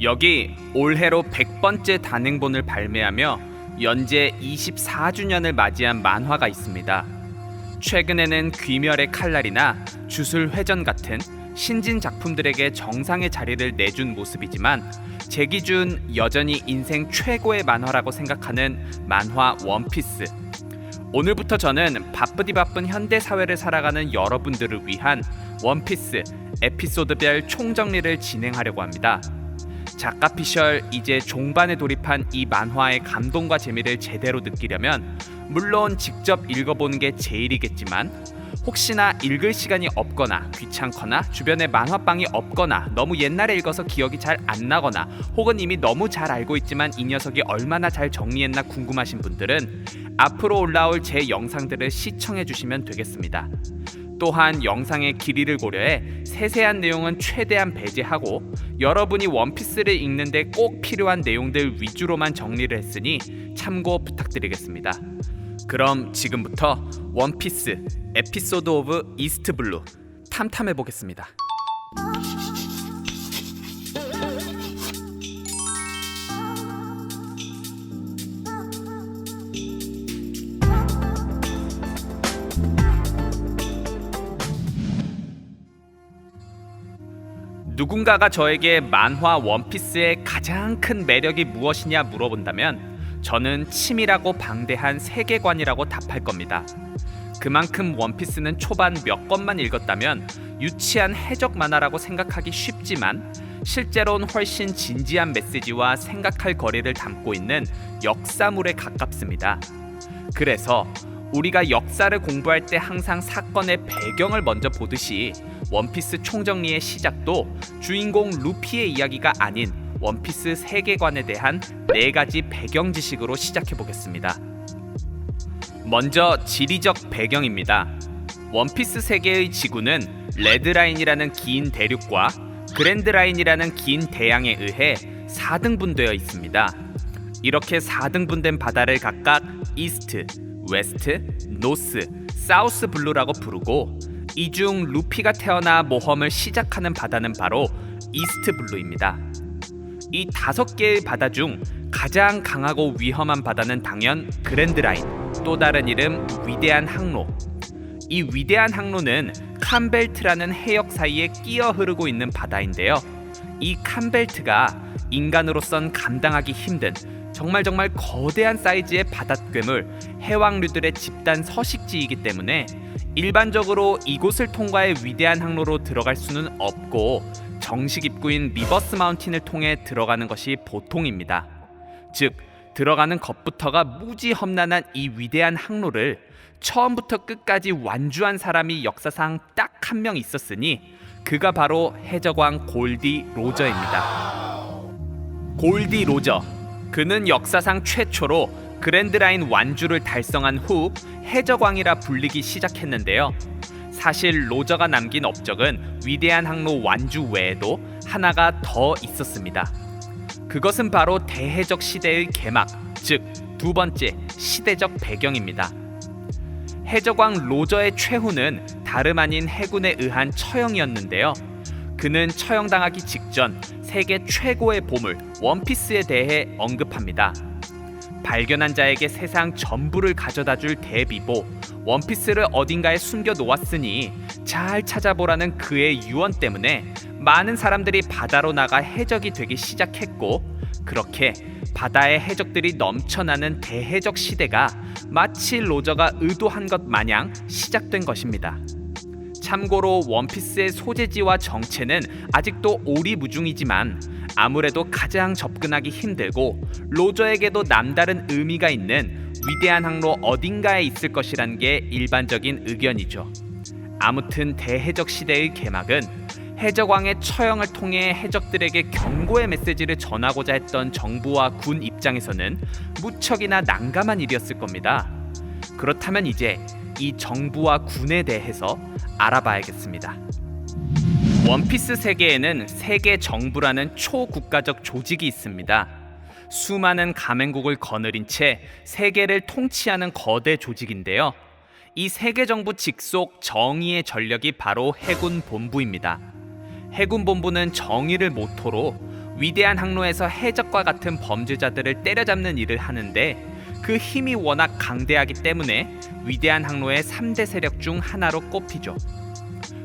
여기 올해로 100번째 단행본을 발매하며 연재 24주년을 맞이한 만화가 있습니다. 최근에는 귀멸의 칼날이나 주술회전 같은 신진 작품들에게 정상의 자리를 내준 모습이지만 제 기준 여전히 인생 최고의 만화라고 생각하는 만화 원피스. 오늘부터 저는 바쁘디 바쁜 현대 사회를 살아가는 여러분들을 위한 원피스 에피소드별 총정리를 진행하려고 합니다. 작가 피셜 이제 종반에 돌입한 이 만화의 감동과 재미를 제대로 느끼려면 물론 직접 읽어보는 게 제일이겠지만 혹시나 읽을 시간이 없거나 귀찮거나 주변에 만화방이 없거나 너무 옛날에 읽어서 기억이 잘 안 나거나 혹은 이미 너무 잘 알고 있지만 이 녀석이 얼마나 잘 정리했나 궁금하신 분들은 앞으로 올라올 제 영상들을 시청해 주시면 되겠습니다. 또한 영상의 길이를 고려해 세세한 내용은 최대한 배제하고 여러분이 원피스를 읽는데 꼭 필요한 내용들 위주로만 정리를 했으니 참고 부탁드리겠습니다. 그럼 지금부터 원피스 에피소드 오브 이스트 블루 탐탐해 보겠습니다. 누군가가 저에게 만화 원피스의 가장 큰 매력이 무엇이냐 물어본다면 저는 치밀하고 방대한 세계관이라고 답할 겁니다. 그만큼 원피스는 초반 몇 권만 읽었다면 유치한 해적 만화라고 생각하기 쉽지만 실제로는 훨씬 진지한 메시지와 생각할 거리를 담고 있는 역사물에 가깝습니다. 그래서 우리가 역사를 공부할 때 항상 사건의 배경을 먼저 보듯이 원피스 총정리의 시작도 주인공 루피의 이야기가 아닌 원피스 세계관에 대한 4가지 배경 지식으로 시작해 보겠습니다. 먼저 지리적 배경입니다. 원피스 세계의 지구는 레드라인이라는 긴 대륙과 그랜드라인이라는 긴 대양에 의해 4등분되어 있습니다. 이렇게 4등분된 바다를 각각 이스트, 웨스트, 노스, 사우스 블루라고 부르고 이 중 루피가 태어나 모험을 시작하는 바다는 바로 이스트 블루입니다. 이 5개의 바다 중 가장 강하고 위험한 바다는 당연 그랜드라인, 또 다른 이름 위대한 항로. 이 위대한 항로는 칸벨트라는 해역 사이에 끼어 흐르고 있는 바다인데요. 이 칸벨트가 인간으로선 감당하기 힘든 정말 거대한 사이즈의 바닷괴물, 해왕류들의 집단 서식지이기 때문에 일반적으로 이곳을 통과해 위대한 항로로 들어갈 수는 없고 정식 입구인 리버스 마운틴을 통해 들어가는 것이 보통입니다. 즉, 들어가는 것부터가 무지 험난한 이 위대한 항로를 처음부터 끝까지 완주한 사람이 역사상 딱 한 명 있었으니 그가 바로 해적왕 골디 로저입니다. 골디 로저, 그는 역사상 최초로 그랜드라인 완주를 달성한 후 해적왕이라 불리기 시작했는데요. 사실 로저가 남긴 업적은 위대한 항로 완주 외에도 하나가 더 있었습니다. 그것은 바로 대해적 시대의 개막, 즉 2번째 시대적 배경입니다. 해적왕 로저의 최후는 다름 아닌 해군에 의한 처형이었는데요. 그는 처형당하기 직전 세계 최고의 보물 원피스에 대해 언급합니다. 발견한 자에게 세상 전부를 가져다줄 대비보 원피스를 어딘가에 숨겨 놓았으니 잘 찾아보라는 그의 유언 때문에 많은 사람들이 바다로 나가 해적이 되기 시작했고, 그렇게 바다의 해적들이 넘쳐나는 대해적 시대가 마치 로저가 의도한 것 마냥 시작된 것입니다. 참고로 원피스의 소재지와 정체는 아직도 오리무중이지만 아무래도 가장 접근하기 힘들고 로저에게도 남다른 의미가 있는 위대한 항로 어딘가에 있을 것이라는 게 일반적인 의견이죠. 아무튼 대해적 시대의 개막은 해적왕의 처형을 통해 해적들에게 경고의 메시지를 전하고자 했던 정부와 군 입장에서는 무척이나 난감한 일이었을 겁니다. 그렇다면 이제 이 정부와 군에 대해서 알아봐야겠습니다. 원피스 세계에는 세계 정부라는 초국가적 조직이 있습니다. 수많은 가맹국을 거느린 채 세계를 통치하는 거대 조직인데요. 이 세계 정부 직속 정의의 전력이 바로 해군 본부입니다. 해군 본부는 정의를 모토로 위대한 항로에서 해적과 같은 범죄자들을 때려잡는 일을 하는데 그 힘이 워낙 강대하기 때문에 위대한 항로의 3대 세력 중 하나로 꼽히죠.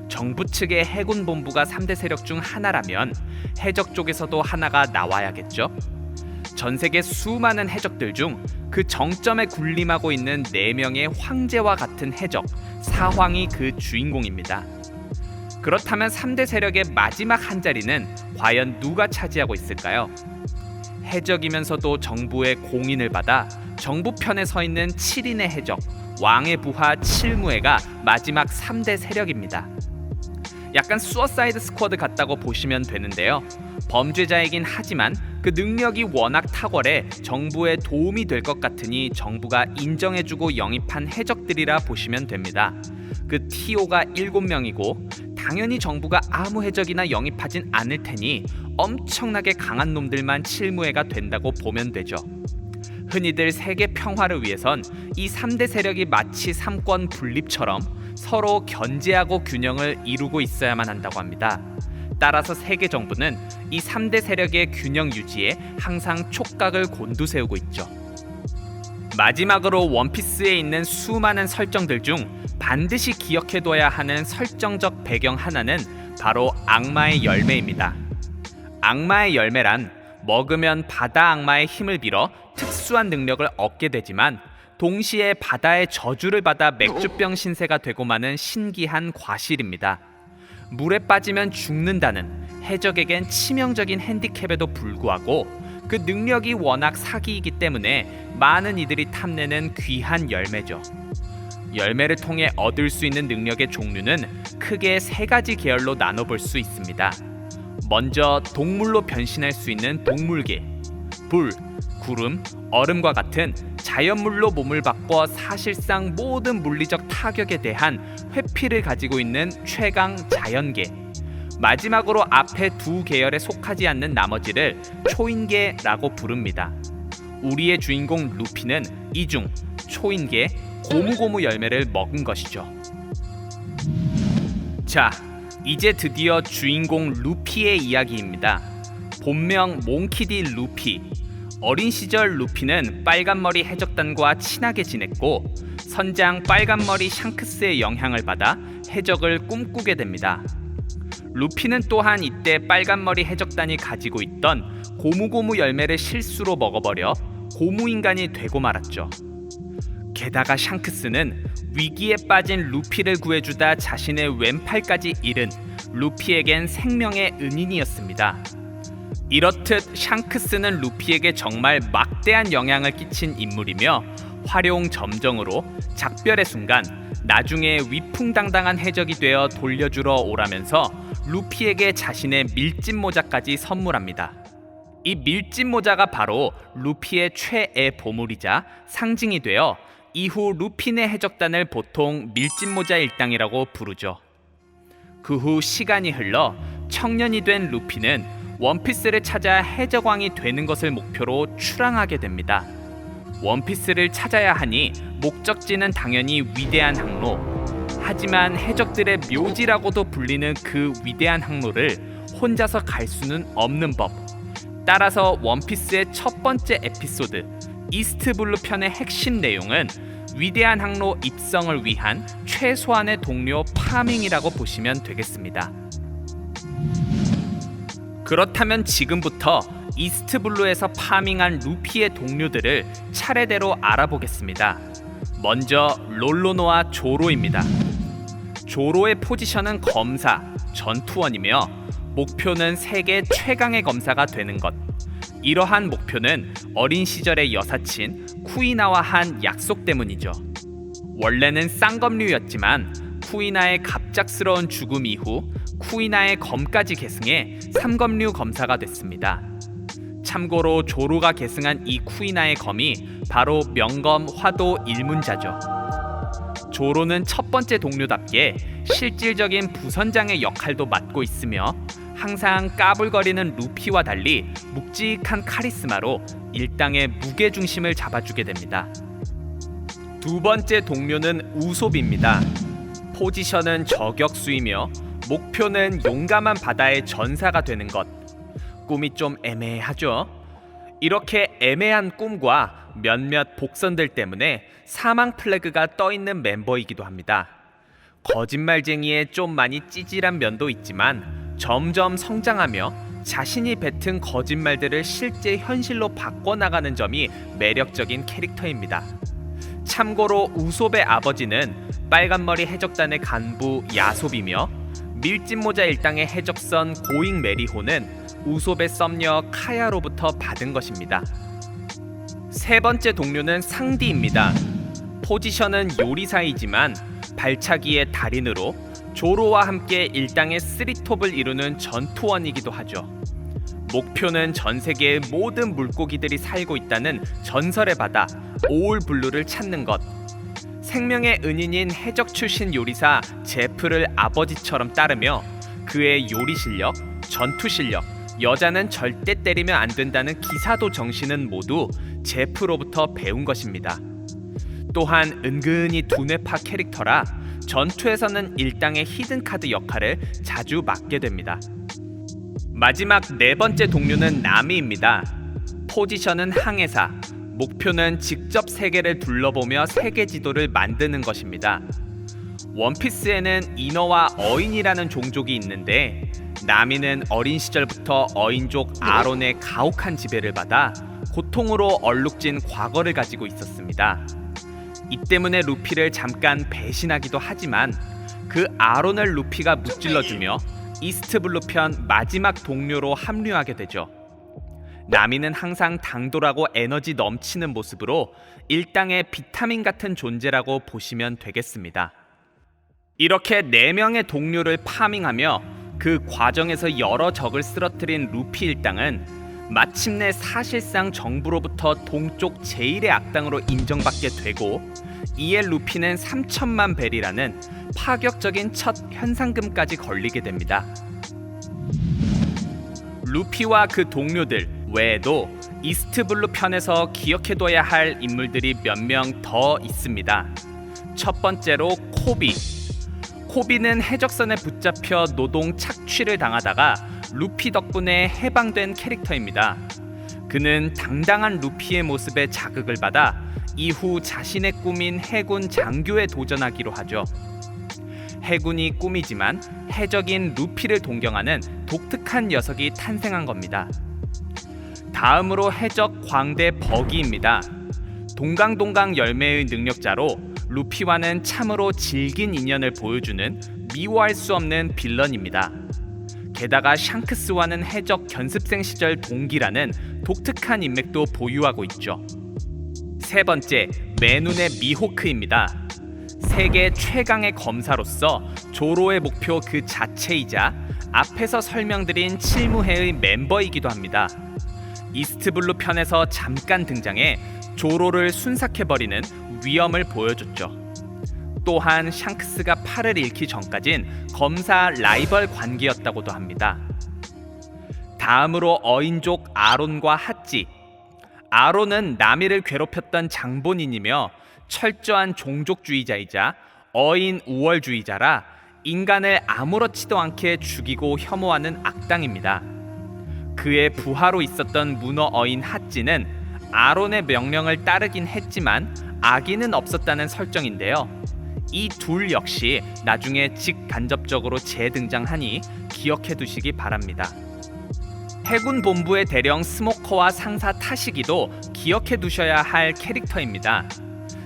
정부 측의 해군 본부가 3대 세력 중 하나라면 해적 쪽에서도 하나가 나와야겠죠. 전 세계 수많은 해적들 중 그 정점에 군림하고 있는 4명의 황제와 같은 해적, 사황이 그 주인공입니다. 그렇다면 3대 세력의 마지막 한 자리는 과연 누가 차지하고 있을까요? 해적이면서도 정부의 공인을 받아 정부 편에 서 있는 7인의 해적, 왕의 부하 칠무해가 마지막 3대 세력입니다. 약간 수어사이드 스쿼드 같다고 보시면 되는데요. 범죄자이긴 하지만 그 능력이 워낙 탁월해 정부에 도움이 될 것 같으니 정부가 인정해주고 영입한 해적들이라 보시면 됩니다. 그 TO가 7명이고 당연히 정부가 아무 해적이나 영입하진 않을 테니 엄청나게 강한 놈들만 칠무해가 된다고 보면 되죠. 흔히들 세계 평화를 위해선 이 3대 세력이 마치 삼권 분립처럼 서로 견제하고 균형을 이루고 있어야만 한다고 합니다. 따라서 세계 정부는 이 3대 세력의 균형 유지에 항상 촉각을 곤두세우고 있죠. 마지막으로 원피스에 있는 수많은 설정들 중 반드시 기억해둬야 하는 설정적 배경 하나는 바로 악마의 열매입니다. 악마의 열매란 먹으면 바다 악마의 힘을 빌어 특수한 능력을 얻게 되지만 동시에 바다의 저주를 받아 맥주병 신세가 되고 마는 신기한 과실입니다. 물에 빠지면 죽는다는 해적에겐 치명적인 핸디캡에도 불구하고 그 능력이 워낙 사기이기 때문에 많은 이들이 탐내는 귀한 열매죠. 열매를 통해 얻을 수 있는 능력의 종류는 크게 3가지 계열로 나눠볼 수 있습니다. 먼저 동물로 변신할 수 있는 동물계, 불, 구름, 얼음과 같은 자연물로 몸을 바꿔 사실상 모든 물리적 타격에 대한 회피를 가지고 있는 최강 자연계, 마지막으로 앞에 2 계열에 속하지 않는 나머지를 초인계라고 부릅니다. 우리의 주인공 루피는 이 중 초인계 고무고무 열매를 먹은 것이죠. 자, 이제 드디어 주인공 루피의 이야기입니다. 본명 몽키디 루피. 어린 시절 루피는 빨간머리 해적단과 친하게 지냈고 선장 빨간머리 샹크스의 영향을 받아 해적을 꿈꾸게 됩니다. 루피는 또한 이때 빨간머리 해적단이 가지고 있던 고무고무 열매를 실수로 먹어버려 고무인간이 되고 말았죠. 게다가 샹크스는 위기에 빠진 루피를 구해주다 자신의 왼팔까지 잃은 루피에겐 생명의 은인이었습니다. 이렇듯 샹크스는 루피에게 정말 막대한 영향을 끼친 인물이며 활용점정으로 작별의 순간 나중에 위풍당당한 해적이 되어 돌려주러 오라면서 루피에게 자신의 밀짚 모자까지 선물합니다. 이 밀짚 모자가 바로 루피의 최애 보물이자 상징이 되어 이후 루피네 해적단을 보통 밀짚 모자 일당이라고 부르죠. 그 후 시간이 흘러 청년이 된 루피는 원피스를 찾아 해적왕이 되는 것을 목표로 출항하게 됩니다. 원피스를 찾아야 하니 목적지는 당연히 위대한 항로. 하지만 해적들의 묘지라고도 불리는 그 위대한 항로를 혼자서 갈 수는 없는 법. 따라서 원피스의 첫 번째 에피소드 이스트블루 편의 핵심 내용은 위대한 항로 입성을 위한 최소한의 동료 파밍이라고 보시면 되겠습니다. 그렇다면 지금부터 이스트블루에서 파밍한 루피의 동료들을 차례대로 알아보겠습니다. 먼저 롤로노와 조로입니다. 조로의 포지션은 검사, 전투원이며 목표는 세계 최강의 검사가 되는 것. 이러한 목표는 어린 시절의 여사친 쿠이나와 한 약속 때문이죠. 원래는 쌍검류였지만 쿠이나의 갑작스러운 죽음 이후 쿠이나의 검까지 계승해 3검류 검사가 됐습니다. 참고로 조로가 계승한 이 쿠이나의 검이 바로 명검 화도 일문자죠. 조로는 첫 번째 동료답게 실질적인 부선장의 역할도 맡고 있으며 항상 까불거리는 루피와 달리 묵직한 카리스마로 일당의 무게중심을 잡아주게 됩니다. 두 번째 동료는 우솝입니다. 포지션은 저격수이며 목표는 용감한 바다의 전사가 되는 것. 꿈이 좀 애매하죠. 이렇게 애매한 꿈과 몇몇 복선들 때문에 사망 플래그가 떠 있는 멤버이기도 합니다. 거짓말쟁이의 좀 많이 찌질한 면도 있지만 점점 성장하며 자신이 뱉은 거짓말들을 실제 현실로 바꿔나가는 점이 매력적인 캐릭터입니다. 참고로 우솝의 아버지는 빨간머리 해적단의 간부 야솝이며 밀짚모자 일당의 해적선 고잉 메리호는 우솝의 썸녀 카야로부터 받은 것입니다. 세 번째 동료는 상디입니다. 포지션은 요리사이지만 발차기의 달인으로 조로와 함께 일당의 쓰리톱을 이루는 전투원이기도 하죠. 목표는 전 세계의 모든 물고기들이 살고 있다는 전설의 바다 오울블루를 찾는 것. 생명의 은인인 해적 출신 요리사 제프를 아버지처럼 따르며 그의 요리 실력, 전투 실력, 여자는 절대 때리면 안 된다는 기사도 정신은 모두 제프로부터 배운 것입니다. 또한 은근히 두뇌파 캐릭터라 전투에서는 일당의 히든카드 역할을 자주 맡게 됩니다. 마지막 네 번째 동료는 나미입니다. 포지션은 항해사, 목표는 직접 세계를 둘러보며 세계 지도를 만드는 것입니다. 원피스에는 인어와 어인이라는 종족이 있는데 나미는 어린 시절부터 어인족 아론의 가혹한 지배를 받아 고통으로 얼룩진 과거를 가지고 있었습니다. 이 때문에 루피를 잠깐 배신하기도 하지만 그 아론을 루피가 무찔러주며 이스트블루 편 마지막 동료로 합류하게 되죠. 나미는 항상 당돌하고 에너지 넘치는 모습으로 일당의 비타민 같은 존재라고 보시면 되겠습니다. 이렇게 4명의 동료를 파밍하며 그 과정에서 여러 적을 쓰러뜨린 루피 일당은 마침내 사실상 정부로부터 동쪽 제1의 악당으로 인정받게 되고 이에 루피는 3천만 벨이라는 파격적인 첫 현상금까지 걸리게 됩니다. 루피와 그 동료들 외에도 이스트블루 편에서 기억해둬야 할 인물들이 몇 명 더 있습니다. 첫 번째로 코비. 코비는 해적선에 붙잡혀 노동 착취를 당하다가 루피 덕분에 해방된 캐릭터입니다. 그는 당당한 루피의 모습에 자극을 받아 이후 자신의 꿈인 해군 장교에 도전하기로 하죠. 해군이 꿈이지만 해적인 루피를 동경하는 독특한 녀석이 탄생한 겁니다. 다음으로 해적 광대 버기입니다. 동강동강 열매의 능력자로 루피와는 참으로 질긴 인연을 보여주는 미워할 수 없는 빌런입니다. 게다가 샹크스와는 해적 견습생 시절 동기라는 독특한 인맥도 보유하고 있죠. 세 번째, 맨눈의 미호크입니다. 세계 최강의 검사로서 조로의 목표 그 자체이자 앞에서 설명드린 칠무해의 멤버이기도 합니다. 이스트블루 편에서 잠깐 등장해 조로를 순삭해버리는 위험을 보여줬죠. 또한 샹크스가 팔을 잃기 전까진 검사 라이벌 관계였다고도 합니다. 다음으로 어인족 아론과 핫지. 아론은 나미를 괴롭혔던 장본인이며 철저한 종족주의자이자 어인 우월주의자라 인간을 아무렇지도 않게 죽이고 혐오하는 악당입니다. 그의 부하로 있었던 문어 어인 핫지는 아론의 명령을 따르긴 했지만 악의는 없었다는 설정인데요. 이 둘 역시 나중에 직간접적으로 재등장하니 기억해 두시기 바랍니다. 해군 본부의 대령 스모커와 상사 타시기도 기억해 두셔야 할 캐릭터입니다.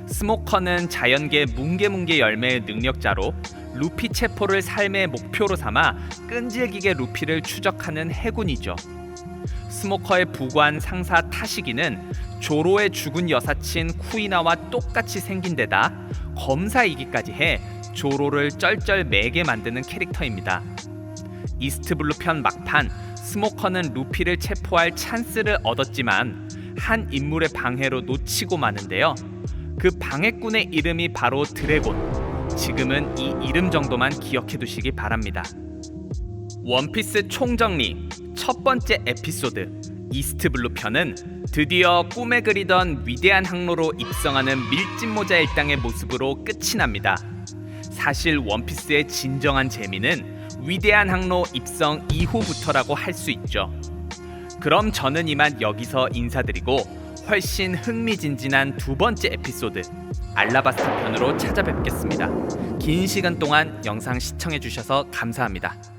스모커는 자연계 뭉게뭉게 열매의 능력자로 루피 체포를 삶의 목표로 삼아 끈질기게 루피를 추적하는 해군이죠. 스모커의 부관 상사 타시기는 조로의 죽은 여사친 쿠이나와 똑같이 생긴 데다 검사이기까지 해 조로를 쩔쩔매게 만드는 캐릭터입니다. 이스트블루 편 막판 스모커는 루피를 체포할 찬스를 얻었지만 한 인물의 방해로 놓치고 마는데요. 그 방해꾼의 이름이 바로 드래곤. 지금은 이 이름 정도만 기억해 두시기 바랍니다. 원피스 총정리 첫 번째 에피소드 이스트블루 편은 드디어 꿈에 그리던 위대한 항로로 입성하는 밀짚모자 일당의 모습으로 끝이 납니다. 사실 원피스의 진정한 재미는 위대한 항로 입성 이후부터라고 할 수 있죠. 그럼 저는 이만 여기서 인사드리고 훨씬 흥미진진한 두 번째 에피소드 알라바스타 편으로 찾아뵙겠습니다. 긴 시간 동안 영상 시청해주셔서 감사합니다.